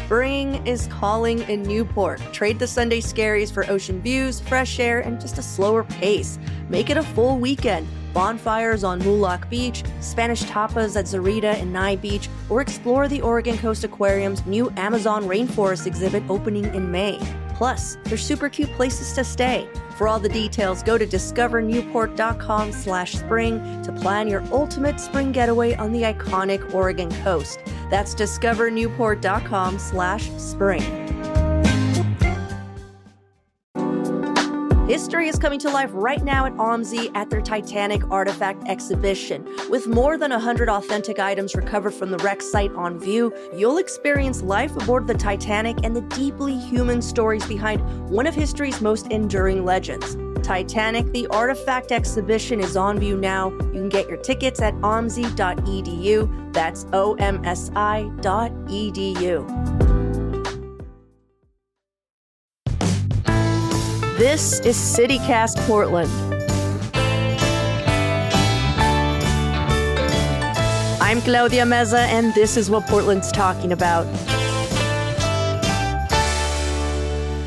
Spring is calling in Newport. Trade the Sunday scaries for ocean views, fresh air, and just a slower pace. Make it a full weekend. Bonfires on Moolock Beach, Spanish tapas at Zarita and Nye Beach, or explore the Oregon Coast Aquarium's new Amazon Rainforest exhibit opening in May. Plus, there's super cute places to stay. For all the details, go to discovernewport.com/spring to plan your ultimate spring getaway on the iconic Oregon coast. That's discovernewport.com/spring. History is coming to life right now at OMSI at their Titanic Artifact exhibition. With more than 100 authentic items recovered from the wreck site on view, you'll experience life aboard the Titanic and the deeply human stories behind one of history's most enduring legends. Titanic, the Artifact exhibition is on view now. You can get your tickets at omsi.edu. That's omsi.edu. This is CityCast Portland. I'm Claudia Meza, and this is what Portland's talking about.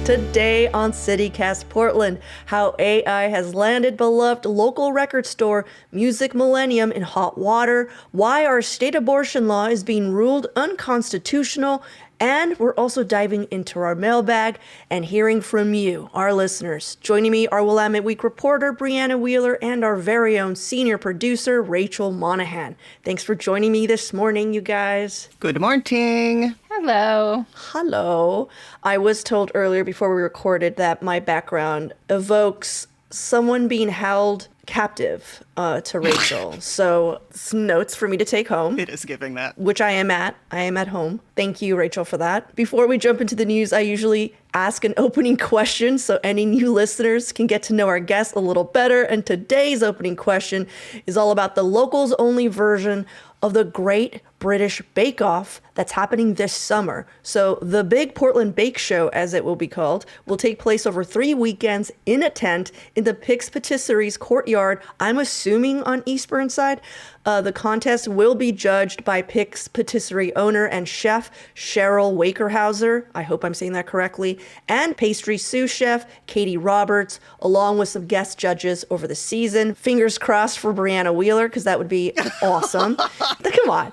Today on CityCast Portland, how AI has landed beloved local record store Music Millenium in hot water, why our state abortion law is being ruled unconstitutional, and we're also diving into our mailbag and hearing from you, our listeners. Joining me are Willamette Week reporter Brianna Wheeler and our very own senior producer, Rachel Monahan. Thanks for joining me this morning, you guys. Good morning. Hello. Hello. I was told earlier before we recorded that my background evokes someone being held captive to Rachel. So some notes for me to take home. It is giving that. Which I am at. I am at home. Thank you, Rachel, for that. Before we jump into the news, I usually ask an opening question so any new listeners can get to know our guests a little better. And today's opening question is all about the locals only version of the Great British Bake Off that's happening this summer. So the Big Portland Bake Show, as it will be called, will take place over 3 weekends in a tent in the Pix Patisserie's courtyard, I'm assuming on East Burnside. The contest will be judged by Pix Patisserie owner and chef Cheryl Wakerhauser, I hope I'm saying that correctly, and pastry sous chef Katie Roberts, along with some guest judges over the season. Fingers crossed for Brianna Wheeler, because that would be awesome. Come on.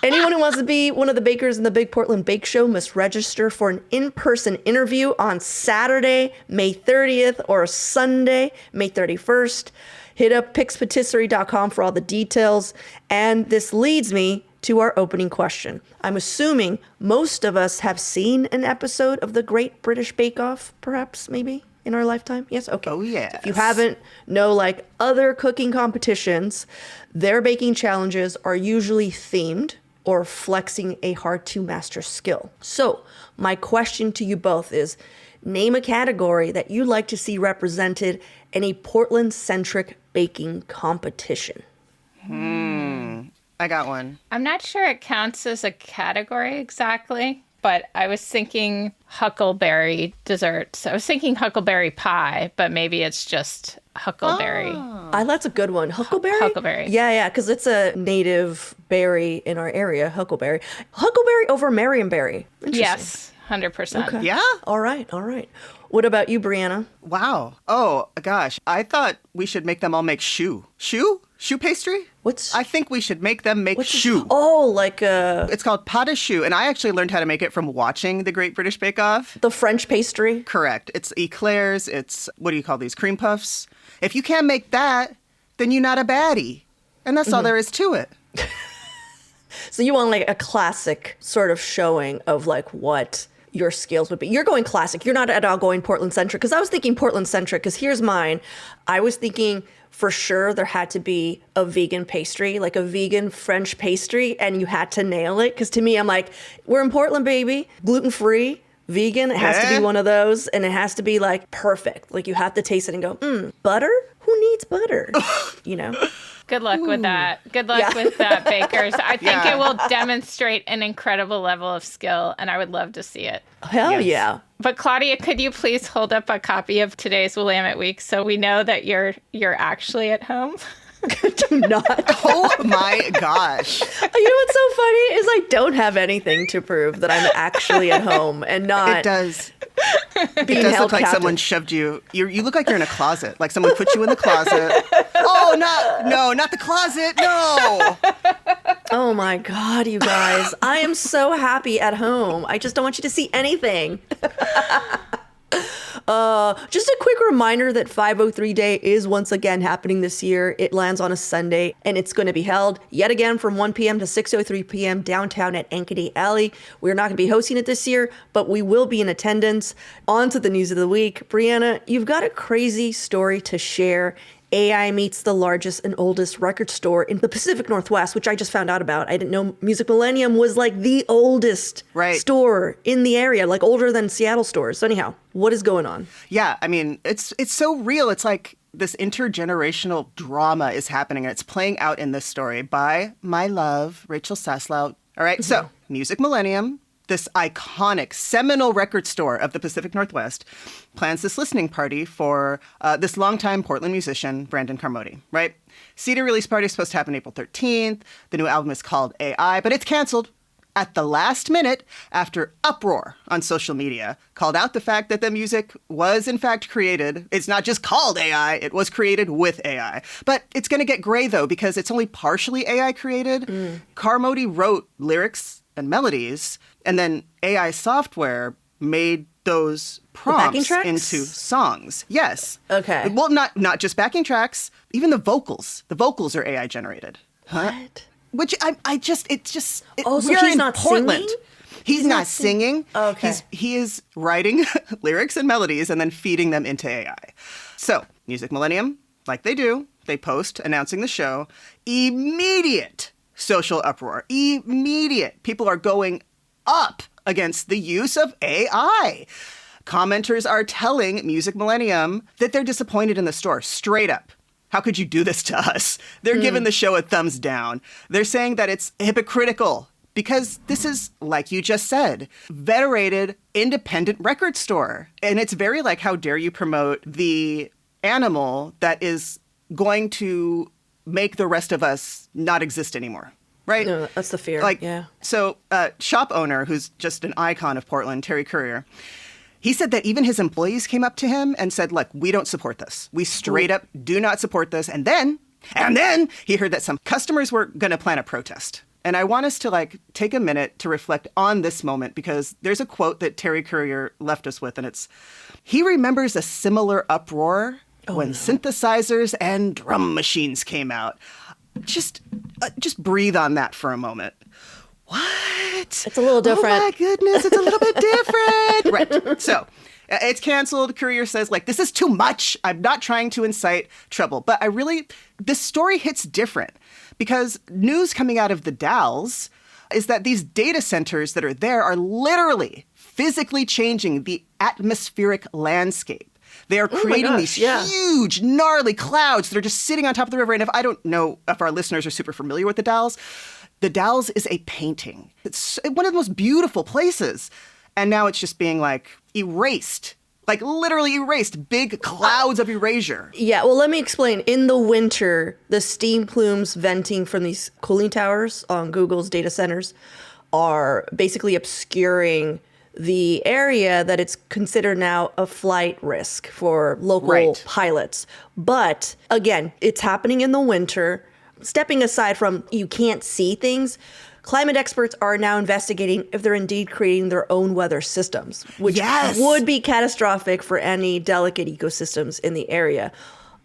Anyone who wants to be one of the bakers in the Big Portland Bake Show must register for an in-person interview on Saturday, May 30th, or Sunday, May 31st. Hit up pixpatisserie.com for all the details. And this leads me to our opening question. I'm assuming most of us have seen an episode of the Great British Bake Off, perhaps, maybe, in our lifetime. Yes? Okay. Oh, yes. If you haven't, know, like other cooking competitions, their baking challenges are usually themed or flexing a hard-to-master skill. So my question to you both is, name a category that you'd like to see represented in a Portland-centric baking competition. I got one. I'm not sure it counts as a category exactly, but I was thinking huckleberry desserts. I was thinking huckleberry pie, but maybe it's just huckleberry. That's a good one. Huckleberry? Huckleberry. Yeah, because it's a native berry in our area, huckleberry. Huckleberry over Marionberry. Interesting. Yes, 100%. Okay. Yeah? All right. What about you, Brianna? Wow. Oh, gosh. I thought we should make them all make choux. Choux? Choux pastry? I think we should make them make choux. Oh, like It's called pas de choux, and I actually learned how to make it from watching the Great British Bake Off. the French pastry? Correct. It's eclairs. It's, what do you call these, cream puffs? If you can't make that, then you're not a baddie. And that's all there is to it. So you want like a classic sort of showing of like what your skills would be. You're going classic. You're not at all going Portland-centric, because I was thinking Portland-centric, because here's mine. I was thinking for sure there had to be a vegan pastry, like a vegan French pastry, and you had to nail it. Because to me, I'm like, we're in Portland, baby. Gluten-free, vegan. It has to be one of those, and it has to be like perfect. Like you have to taste it and go, butter? Who needs butter? You know? Good luck with that. Good luck with that, bakers. I think it will demonstrate an incredible level of skill, and I would love to see it. Hell yeah. But Claudia, could you please hold up a copy of today's Willamette Week so we know that you're actually at home? Do not. Oh my gosh. You know what's so funny is I don't have anything to prove that I'm actually at home and not It does. being It does held look like captive. someone shoved you. You look like you're in a closet. Like someone put you in the closet. Oh, not the closet. No. Oh my God, you guys. I am so happy at home. I just don't want you to see anything. Just a quick reminder that 503 Day is once again happening this year. It lands on a Sunday, and it's going to be held yet again from 1 p.m. to 6:03 p.m. downtown at Enkiday Alley. We're not going to be hosting it this year, but we will be in attendance. On to the news of the week. Brianna, you've got a crazy story to share. AI meets the largest and oldest record store in the Pacific Northwest, which I just found out about. I didn't know Music Millenium was like the oldest store in the area, like older than Seattle stores. So anyhow, what is going on? Yeah, I mean, it's so real. It's like this intergenerational drama is happening, and it's playing out in this story by my love, Rachel Saslow. All right, so Music Millenium, this iconic, seminal record store of the Pacific Northwest, plans this listening party for this longtime Portland musician, Brandon Carmody, right? CD release party is supposed to happen April 13th. The new album is called AI, but it's canceled at the last minute after uproar on social media called out the fact that the music was in fact created. It's not just called AI, it was created with AI. But it's going to get gray though, because it's only partially AI created. Carmody wrote lyrics and melodies, and then AI software made those prompts into songs. Yes. Okay. Well, not just backing tracks, even the vocals. The vocals are AI generated. What? Which so he's in not Portland. singing? He's not singing. Okay. He is writing lyrics and melodies and then feeding them into AI. So, Music Millenium, like they do, they post announcing the show. Immediate social uproar. Immediate. People are going up against the use of AI. Commenters are telling Music Millenium that they're disappointed in the store, straight up. How could you do this to us? They're giving the show a thumbs down. They're saying that it's hypocritical because this is, like you just said, venerated independent record store. And it's very like, how dare you promote the animal that is going to make the rest of us not exist anymore, right? No, that's the fear. Yeah. So shop owner, who's just an icon of Portland, Terry Courier, he said that even his employees came up to him and said, look, we don't support this. We straight up do not support this. And then he heard that some customers were going to plan a protest. And I want us to take a minute to reflect on this moment, because there's a quote that Terry Courier left us with, and it's, he remembers a similar uproar when synthesizers and drum machines came out. Just breathe on that for a moment. What? It's a little different. Oh my goodness, it's a little bit different. Right. So it's canceled. Courier says, this is too much. I'm not trying to incite trouble. But this story hits different because news coming out of the Dalles is that these data centers that are there are literally physically changing the atmospheric landscape. They are creating these huge, gnarly clouds that are just sitting on top of the river. And if I don't know if our listeners are super familiar with the Dalles is a painting. It's one of the most beautiful places. And now it's just being erased, literally erased, big clouds of erasure. Yeah, well, let me explain. In the winter, the steam plumes venting from these cooling towers on Google's data centers are basically obscuring the area that it's considered now a flight risk for local pilots. But again, it's happening in the winter. Stepping aside from you can't see things, climate experts are now investigating if they're indeed creating their own weather systems, which would be catastrophic for any delicate ecosystems in the area.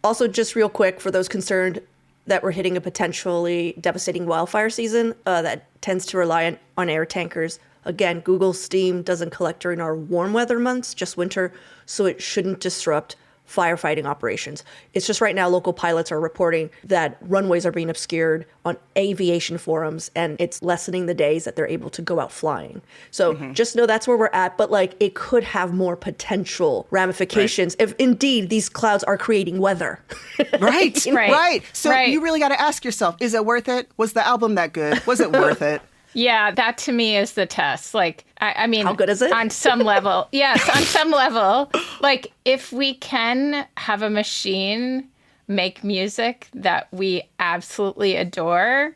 Also, just real quick, for those concerned that we're hitting a potentially devastating wildfire season that tends to rely on air tankers. Again, Google steam doesn't collect during our warm weather months, just winter, so it shouldn't disrupt firefighting operations. It's just right now local pilots are reporting that runways are being obscured on aviation forums, and it's lessening the days that they're able to go out flying. So just know that's where we're at, but it could have more potential ramifications if indeed these clouds are creating weather. Right. So you really got to ask yourself, is it worth it? Was the album that good? Was it worth it? Yeah, that to me is the test. I mean, how good is it? On some level. Yes, on some level. If we can have a machine make music that we absolutely adore,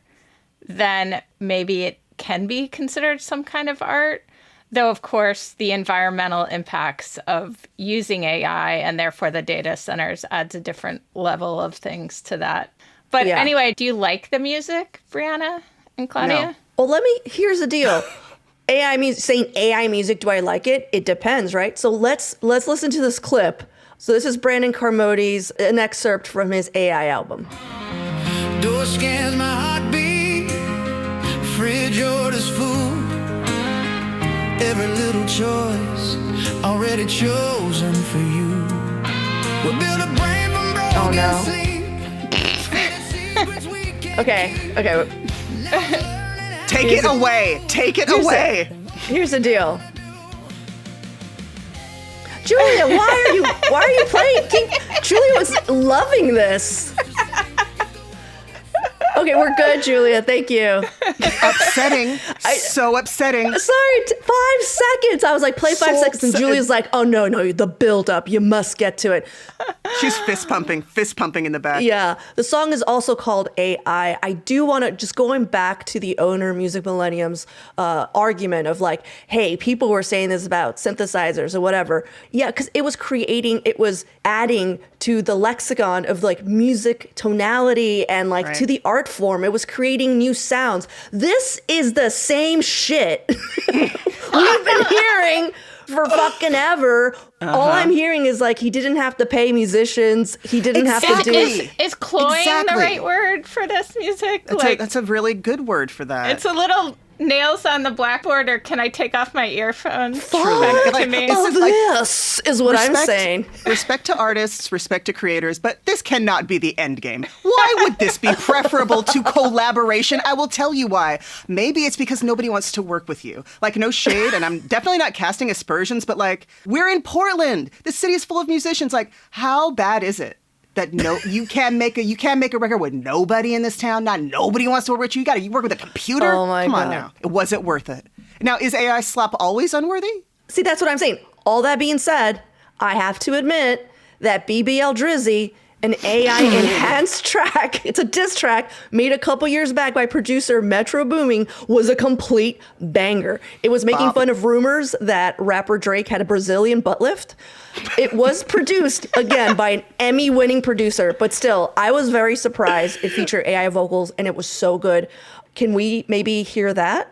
then maybe it can be considered some kind of art. Though, of course, the environmental impacts of using AI and therefore the data centers adds a different level of things to that. But anyway, do you like the music, Brianna and Claudia? No. Well, here's the deal. AI music, saying AI music, do I like it? It depends, right? So let's listen to this clip. So this is Brandon Carmody's, an excerpt from his AI album. Door scans my heartbeat, fridge orders food, every little choice already chosen for you. We build a brain from broken sleep. Okay. Take it away. Here's the deal. Julia, why are you playing? Julia was loving this. Okay, we're good, Julia. Thank you. Upsetting. So upsetting. Sorry, 5 seconds. I was like, play 5 seconds. And Julia's like, oh, no, the build up. You must get to it. She's fist pumping in the back. Yeah. The song is also called AI. I do want to, just going back to the owner Music Millennium's argument of like, hey, people were saying this about synthesizers or whatever. Yeah, because it was adding to the lexicon of like music tonality and like to the art form. It was creating new sounds. This is the same shit we've been hearing for fucking ever. All I'm hearing is like, he didn't have to pay musicians. He didn't have to do it. Is cloying the right word for this music? That's a really good word for that. It's a little nails on the blackboard, or can I take off my earphones? This is what I'm saying. Respect to artists, respect to creators, but this cannot be the end game. Why would this be preferable to collaboration? I will tell you why. Maybe it's because nobody wants to work with you. Like, no shade, and I'm definitely not casting aspersions, but like, we're in Portland. This city is full of musicians. Like, how bad is it that you can't make a record with nobody in this town? Not nobody wants to work with you. You work with a computer. Oh my Come God. on now. Was it worth it? Now, is AI slop always unworthy? See, that's what I'm saying. All that being said, I have to admit that BBL Drizzy, an AI enhanced track, it's a diss track made a couple years back by producer Metro Booming, was a complete banger. It was making fun of rumors that rapper Drake had a Brazilian butt lift. It was produced, again, by an Emmy-winning producer, but still, I was very surprised. It featured AI vocals, and it was so good. Can we maybe hear that?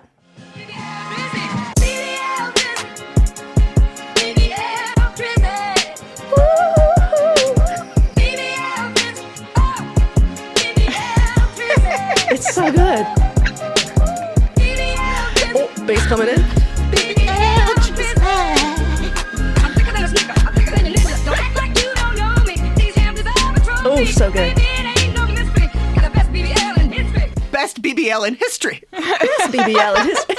It's so good. Oh, bass coming in. Oh, so good. Best BBL in history. Best BBL in history.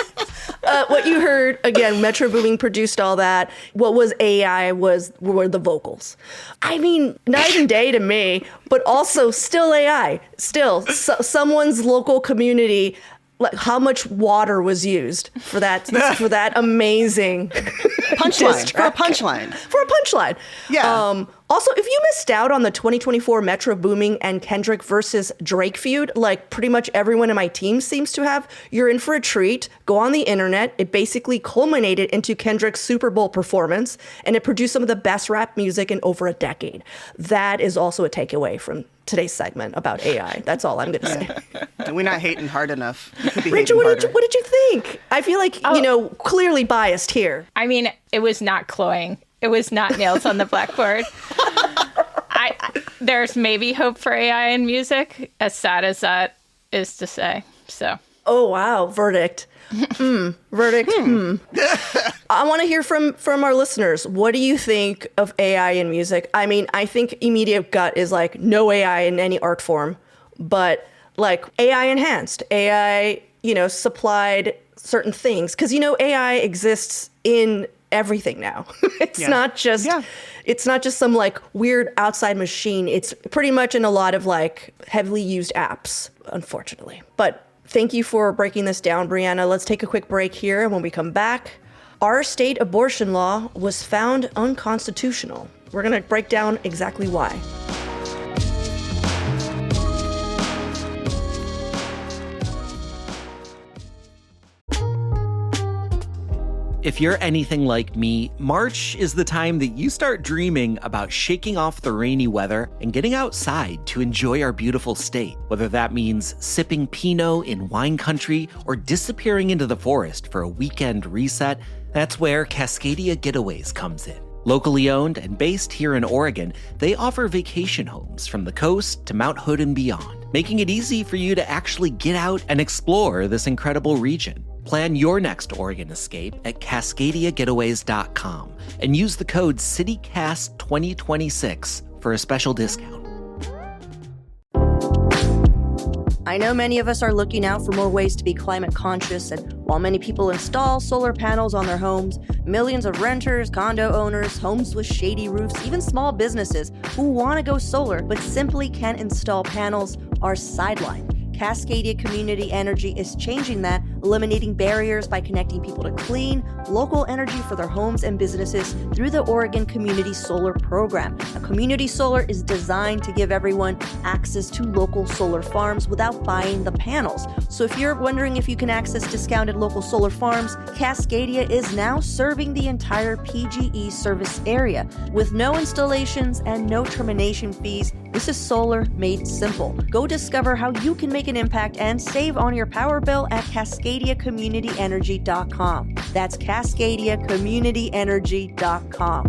What you heard, again, Metro Booming produced all that. What was AI were the vocals. I mean, night and day to me, but also still AI. Still, someone's local community, like how much water was used for that amazing punchline. For a punchline. Yeah. Also, if you missed out on the 2024 Metro Booming and Kendrick versus Drake feud, like pretty much everyone in my team seems to have, you're in for a treat. Go on the internet. It basically culminated into Kendrick's Super Bowl performance, and it produced some of the best rap music in over a decade. That is also a takeaway from today's segment about AI. That's all I'm going to say. We're not hating hard enough. Rachel, what did you think? I feel like, clearly biased here. I mean, it was not cloying. It was not nails on the blackboard. There's maybe hope for AI in music, as sad as that is to say. So. Oh, wow. Verdict. Verdict. I want to hear from our listeners. What do you think of AI in music? I mean, I think immediate gut is like no AI in any art form, but like AI enhanced, AI, supplied certain things. Because, AI exists in everything now. It's not just some like weird outside machine. It's pretty much in a lot of like heavily used apps, unfortunately. But thank you for breaking this down, Brianna. Let's take a quick break here. And when we come back, our state abortion law was found unconstitutional. We're going to break down exactly why. If you're anything like me, March is the time that you start dreaming about shaking off the rainy weather and getting outside to enjoy our beautiful state. Whether that means sipping Pinot in wine country or disappearing into the forest for a weekend reset, that's where Cascadia Getaways comes in. Locally owned and based here in Oregon, they offer vacation homes from the coast to Mount Hood and beyond, making it easy for you to actually get out and explore this incredible region. Plan your next Oregon escape at CascadiaGetaways.com and use the code CityCast2026 for a special discount. I know many of us are looking out for more ways to be climate conscious, and while many people install solar panels on their homes, millions of renters, condo owners, homes with shady roofs, even small businesses who want to go solar but simply can't install panels are sidelined. Cascadia Community Energy is changing that, eliminating barriers by connecting people to clean, local energy for their homes and businesses through the Oregon Community Solar Program. A community solar is designed to give everyone access to local solar farms without buying the panels. So if you're wondering if you can access discounted local solar farms, Cascadia is now serving the entire PGE service area. With no installations and no termination fees, this is solar made simple. Go discover how you can make an impact and save on your power bill at CascadiaCommunityEnergy.com. That's CascadiaCommunityEnergy.com.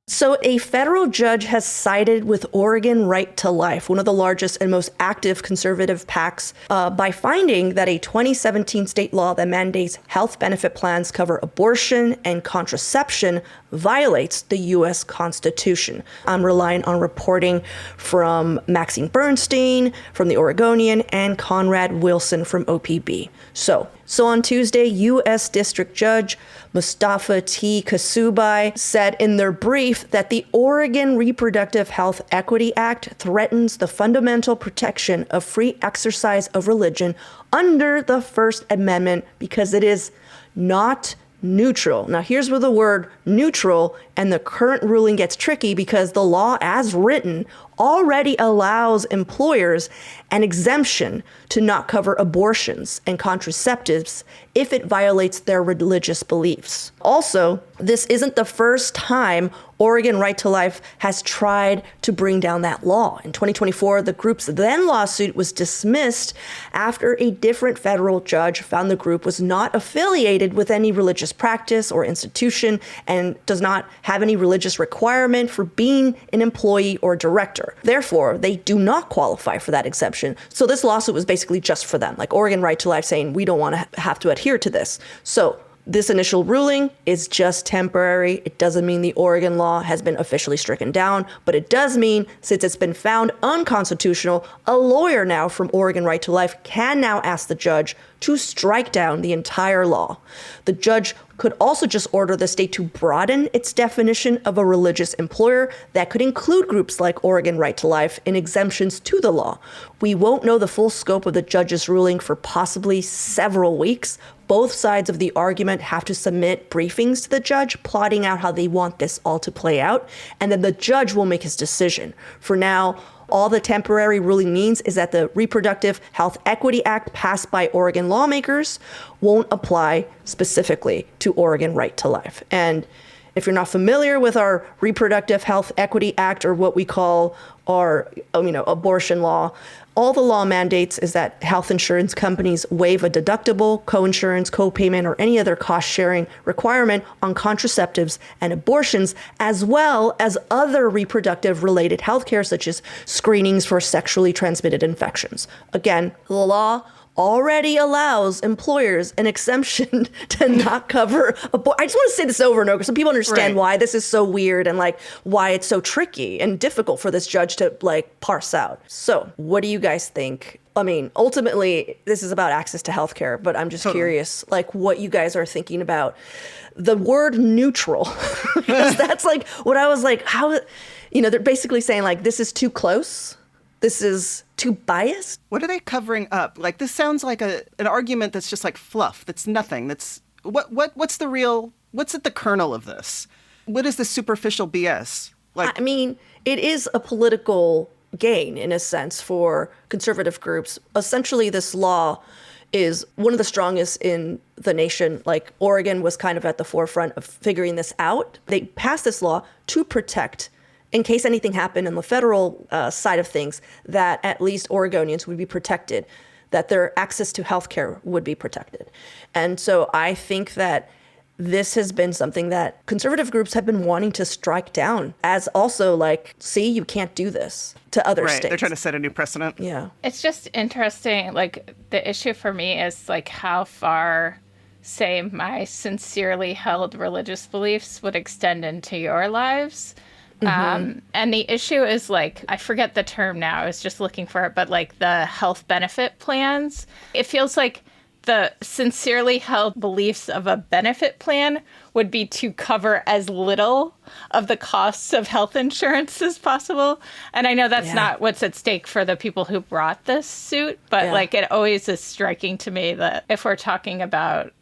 So a federal judge has sided with Oregon Right to Life, one of the largest and most active conservative PACs, by finding that a 2017 state law that mandates health benefit plans cover abortion and contraception violates the U.S. Constitution. I'm relying on reporting from Maxine Bernstein from the Oregonian and Conrad Wilson from OPB. So on Tuesday, U.S. District Judge Mustafa T. Kasubai said in their brief that the Oregon Reproductive Health Equity Act threatens the fundamental protection of free exercise of religion under the First Amendment because it is not neutral. Now, here's where the word neutral and the current ruling gets tricky, because the law as written already allows employers an exemption to not cover abortions and contraceptives if it violates their religious beliefs. Also, this isn't the first time Oregon Right to Life has tried to bring down that law. In 2024, the group's then lawsuit was dismissed after a different federal judge found the group was not affiliated with any religious practice or institution and does not have any religious requirement for being an employee or director. Therefore, they do not qualify for that exemption. So this lawsuit was basically just for them, like Oregon Right to Life saying, we don't want to have to adhere to this. So this initial ruling is just temporary. It doesn't mean the Oregon law has been officially stricken down, but it does mean, since it's been found unconstitutional, a lawyer now from Oregon Right to Life can now ask the judge to strike down the entire law. The judge could also just order the state to broaden its definition of a religious employer that could include groups like Oregon Right to Life in exemptions to the law. We won't know the full scope of the judge's ruling for possibly several weeks. Both sides of the argument have to submit briefings to the judge, plotting out how they want this all to play out, and then the judge will make his decision. For now, all the temporary ruling means is that the Reproductive Health Equity Act passed by Oregon lawmakers won't apply specifically to Oregon Right to Life. And if you're not familiar with our Reproductive Health Equity Act, or what we call our abortion law, all the law mandates is that health insurance companies waive a deductible, coinsurance, copayment, or any other cost-sharing requirement on contraceptives and abortions, as well as other reproductive-related healthcare, such as screenings for sexually transmitted infections. Again, the law already allows employers an exemption to not cover I just want to say this over and over so people understand why this is so weird and why it's so tricky and difficult for this judge to parse out. So what do you guys think? I mean, ultimately, this is about access to healthcare, but I'm just curious, what you guys are thinking about the word neutral, because that's what I was how, they're basically saying this is too close. This is too biased. What are they covering up? This sounds like an argument that's just fluff. That's nothing. That's what's the real, what's at the kernel of this? What is the superficial BS? I mean, it is a political gain in a sense for conservative groups. Essentially, this law is one of the strongest in the nation. Like Oregon was kind of at the forefront of figuring this out. They passed this law to protect, in case anything happened in the federal side of things, that at least Oregonians would be protected, that their access to healthcare would be protected. And so I think that this has been something that conservative groups have been wanting to strike down as also like, see, you can't do this to other states. They're trying to set a new precedent. Yeah. It's just interesting. Like, the issue for me is like how far, say, my sincerely held religious beliefs would extend into your lives. And the issue is like, I forget the term now, I was just looking for it, but like the health benefit plans. It feels like the sincerely held beliefs of a benefit plan would be to cover as little of the costs of health insurance as possible. And I know that's not what's at stake for the people who brought this suit, but like it always is striking to me that if we're talking about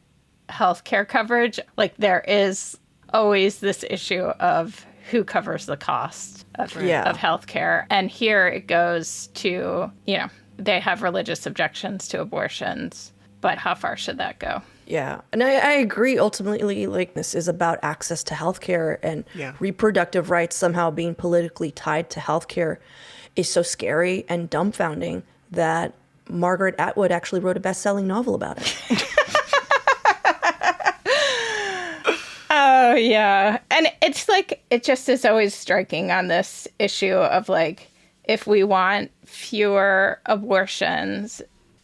healthcare coverage, like there is always this issue of who covers the cost of healthcare. And here it goes to, you know, they have religious objections to abortions. But how far should that go? Yeah. And I agree. Ultimately, like, this is about access to healthcare, and reproductive rights somehow being politically tied to healthcare is so scary and dumbfounding that Margaret Atwood actually wrote a best-selling novel about it. Oh, yeah. And it's like, it just is always striking on this issue of like, if we want fewer abortions,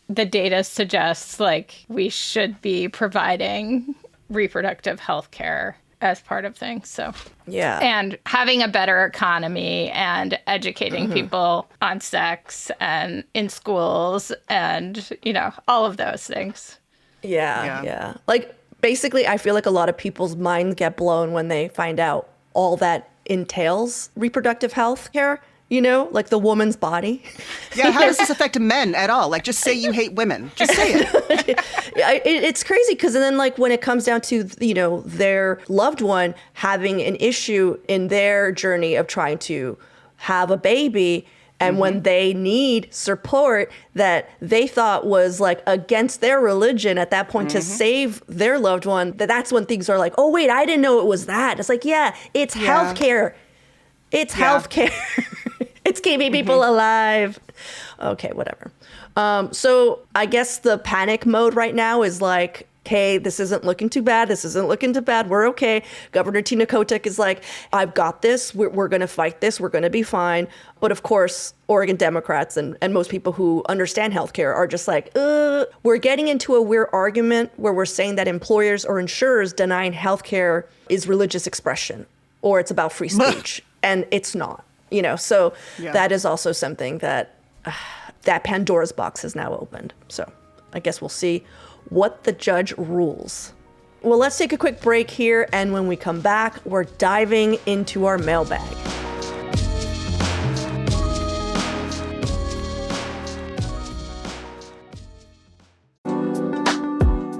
the data suggests like we should be providing reproductive health care as part of things. So, and having a better economy and educating people on sex and in schools and, you know, all of those things. Yeah. Like, basically, I feel like a lot of people's minds get blown when they find out all that entails reproductive health care. You know, like the woman's body. Yeah, how does this affect men at all? Like, just say you hate women. Just say it. It's crazy because then, like, when it comes down to, you know, their loved one having an issue in their journey of trying to have a baby, and when they need support that they thought was, like, against their religion at that point to save their loved one, that's when things are like, oh, wait, I didn't know it was that. It's like, it's healthcare. It's healthcare. It's keeping people alive. Okay, whatever. So I guess the panic mode right now is like, hey, this isn't looking too bad. This isn't looking too bad. We're okay. Governor Tina Kotek is like, I've got this. We're going to fight this. We're going to be fine. But of course, Oregon Democrats and most people who understand healthcare are just like, we're getting into a weird argument where we're saying that employers or insurers denying healthcare is religious expression or it's about free speech. And it's not. You know, so that is also something that that Pandora's box has now opened. So I guess we'll see what the judge rules. Well, let's take a quick break here. And when we come back, we're diving into our mailbag.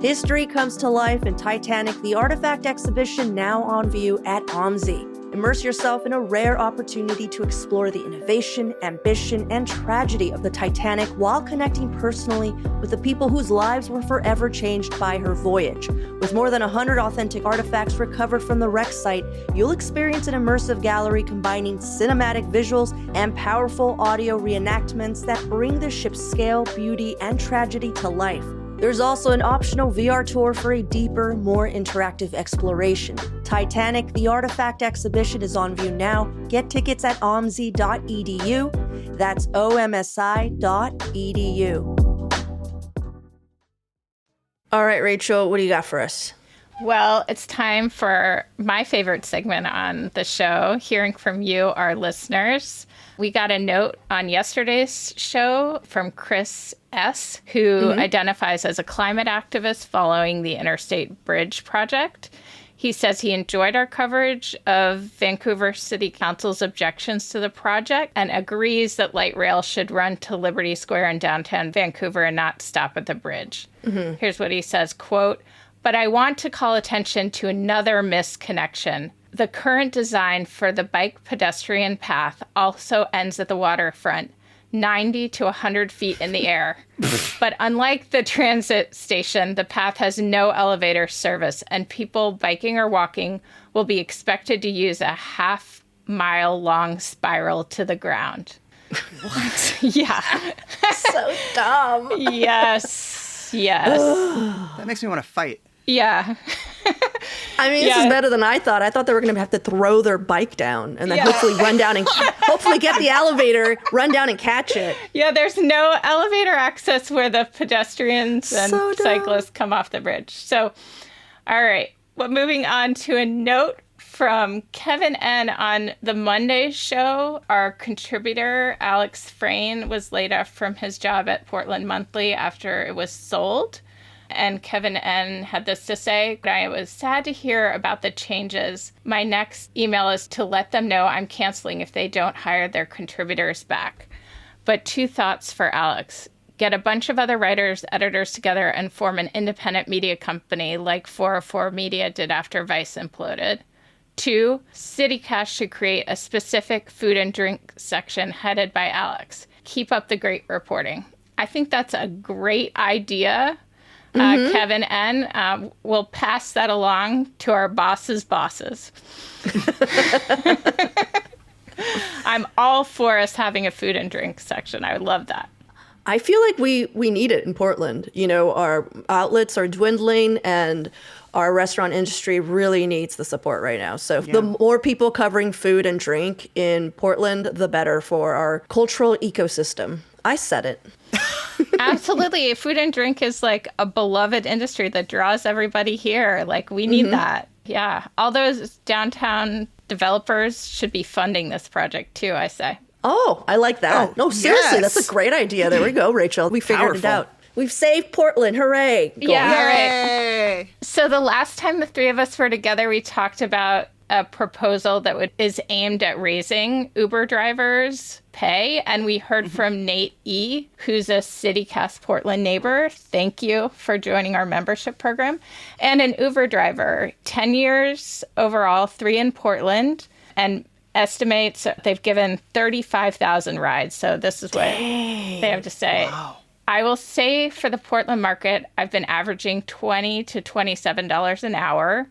History comes to life in Titanic, the artifact exhibition now on view at OMSI. Immerse yourself in a rare opportunity to explore the innovation, ambition, and tragedy of the Titanic while connecting personally with the people whose lives were forever changed by her voyage. With more than 100 authentic artifacts recovered from the wreck site, you'll experience an immersive gallery combining cinematic visuals and powerful audio reenactments that bring the ship's scale, beauty, and tragedy to life. There's also an optional VR tour for a deeper, more interactive exploration. Titanic, the Artifact Exhibition is on view now. Get tickets at omsi.edu. That's omsi.edu. All right, Rachel, what do you got for us? Well, it's time for my favorite segment on the show, hearing from you, our listeners. We got a note on yesterday's show from Chris S., who identifies as a climate activist following the Interstate Bridge project. He says he enjoyed our coverage of Vancouver City Council's objections to the project and agrees that light rail should run to Liberty Square in downtown Vancouver and not stop at the bridge. Here's what he says, quote, "But I want to call attention to another misconnection. The current design for the bike pedestrian path also ends at the waterfront, 90 to 100 feet in the air. But unlike the transit station, the path has no elevator service, and people biking or walking will be expected to use a half-mile-long spiral to the ground. What? Yeah. So dumb. Yes. That makes me want to fight. Yeah. I mean, this is better than I thought. I thought they were going to have to throw their bike down and then hopefully run down and hopefully get the elevator, run down and catch it. Yeah, there's no elevator access where the pedestrians and cyclists come off the bridge. So, all right. Well, moving on to a note from Kevin N. on the Monday show. Our contributor, Alex Frayne, was laid off from his job at Portland Monthly after it was sold. And Kevin N. had this to say: I was sad to hear about the changes. My next email is to let them know I'm canceling if they don't hire their contributors back. But 2 thoughts for Alex. Get a bunch of other writers, editors together and form an independent media company like 404 Media did after Vice imploded. 2, CityCast should create a specific food and drink section headed by Alex. Keep up the great reporting. I think that's a great idea. Kevin N. We'll pass that along to our boss's bosses. I'm all for us having a food and drink section. I would love that. I feel like we need it in Portland. You know, our outlets are dwindling and our restaurant industry really needs the support right now. So the more people covering food and drink in Portland, the better for our cultural ecosystem. I said it. Absolutely. Food and drink is like a beloved industry that draws everybody here. Like, we need that. Yeah. All those downtown developers should be funding this project too, I say. Oh, I like that. Oh, no, seriously, yes. that's a great idea. There we go, Rachel. We figured it out. We've saved Portland. Hooray. Go Yeah. on. All right. Yay! So the last time the 3 of us were together, we talked about a proposal that is aimed at raising Uber drivers' pay. And we heard from Nate E., who's a CityCast Portland neighbor. Thank you for joining our membership program. And an Uber driver, 10 years overall, 3 in Portland, and estimates they've given 35,000 rides. So this is what they have to say. Wow. I will say for the Portland market, I've been averaging $20 to $27 an hour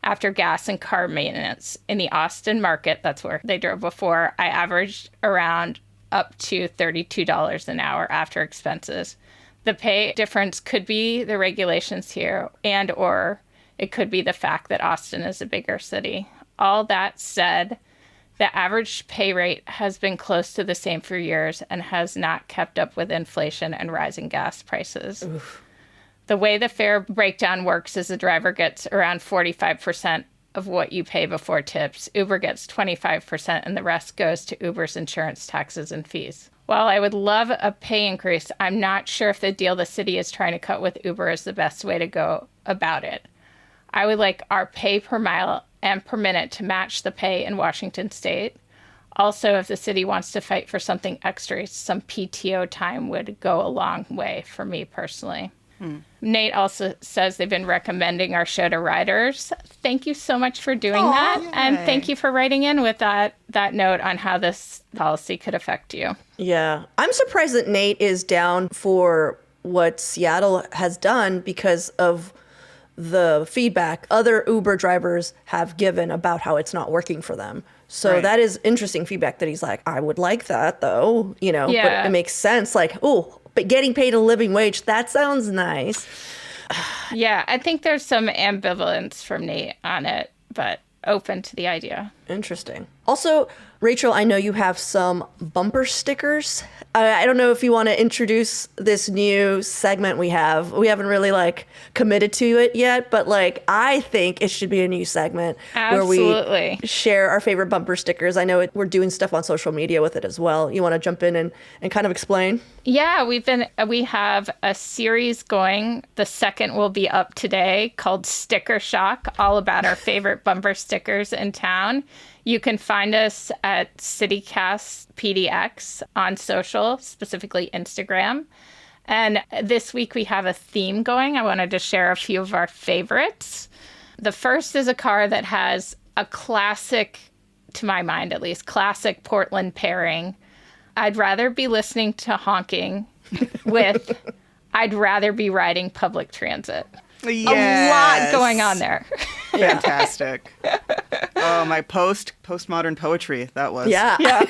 after gas and car maintenance. In the Austin market, that's where they drove before, I averaged around up to $32 an hour after expenses. The pay difference could be the regulations here and or it could be the fact that Austin is a bigger city. All that said, the average pay rate has been close to the same for years and has not kept up with inflation and rising gas prices. Oof. The way the fare breakdown works is the driver gets around 45% of what you pay before tips. Uber gets 25%, and the rest goes to Uber's insurance, taxes, and fees. While I would love a pay increase, I'm not sure if the deal the city is trying to cut with Uber is the best way to go about it. I would like our pay per mile and per minute to match the pay in Washington State. Also, if the city wants to fight for something extra, some PTO time would go a long way for me personally. Nate also says they've been recommending our show to riders. Thank you so much for doing that. Yay. And thank you for writing in with that note on how this policy could affect you. Yeah. I'm surprised that Nate is down for what Seattle has done because of the feedback other Uber drivers have given about how it's not working for them. So that is interesting feedback that he's like, I would like that though, you know, but it makes sense. Like, oh, but getting paid a living wage, that sounds nice. Yeah, I think there's some ambivalence from Nate on it, but open to the idea. Interesting. Also, Rachel, I know you have some bumper stickers. I don't know if you want to introduce this new segment we have. We haven't really committed to it yet, but I think it should be a new segment where we share our favorite bumper stickers. I know we're doing stuff on social media with it as well. You want to jump in and kind of explain? Yeah, we have a series going. The second will be up today called Sticker Shock, all about our favorite bumper stickers in town. You can find us at CityCast PDX on social, specifically Instagram. And this week we have a theme going. I wanted to share a few of our favorites. The first is a car that has a classic, to my mind at least, classic Portland pairing. I'd rather be listening to honking with I'd rather be riding public transit. Yes. A lot going on there. Fantastic. Oh, my postmodern poetry, that was. Yeah.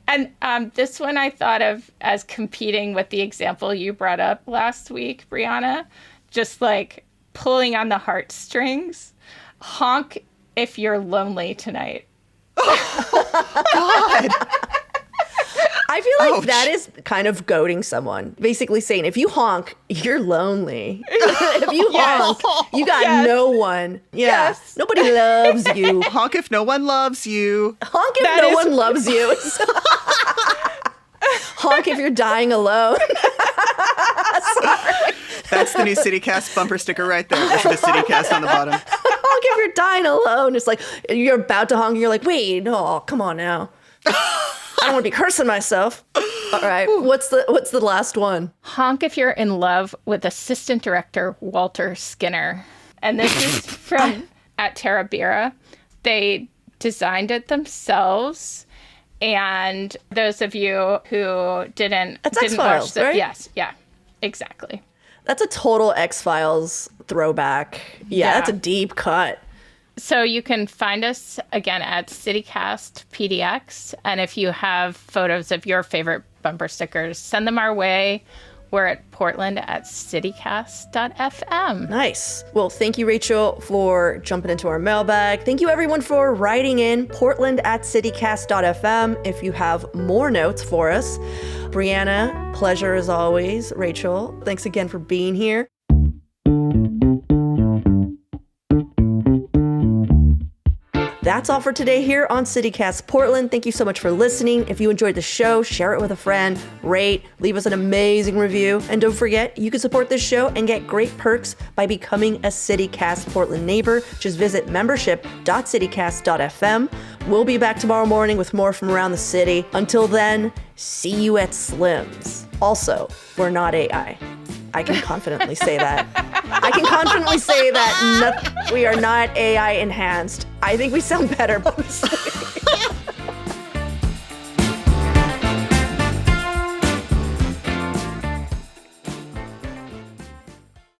And this one I thought of as competing with the example you brought up last week, Brianna, just like pulling on the heartstrings. Honk if you're lonely tonight. God. I feel like Ouch. that is kind of goading someone. Basically saying, if you honk, you're lonely. If you honk, you got no one. Yeah. Yes. Nobody loves you. Honk if no one loves you. Honk if no one loves you. Honk if you're dying alone. Sorry. That's the new CityCast bumper sticker right there. Listen to CityCast on the bottom. Honk if you're dying alone. It's like you're about to honk and you're like, wait, no, come on now. I don't want to be cursing myself. All right. What's the last one? Honk if you're in love with assistant director Walter Skinner. And this is from at Terra Bira. They designed it themselves. And those of you who didn't X-Files, watch it, right? yes, yeah, exactly. That's a total X-Files throwback. Yeah, that's a deep cut. So you can find us again at CityCast PDX. And if you have photos of your favorite bumper stickers, send them our way. We're at portland@citycast.fm. Nice. Well, thank you, Rachel, for jumping into our mailbag. Thank you, everyone, for writing in portland@citycast.fm if you have more notes for us. Brianna, pleasure as always. Rachel, thanks again for being here. That's all for today here on CityCast Portland. Thank you so much for listening. If you enjoyed the show, share it with a friend, rate, leave us an amazing review. And don't forget, you can support this show and get great perks by becoming a CityCast Portland neighbor. Just visit membership.citycast.fm. We'll be back tomorrow morning with more from around the city. Until then, see you at Slim's. Also, we're not AI. I can confidently say that. We are not AI enhanced. I think we sound better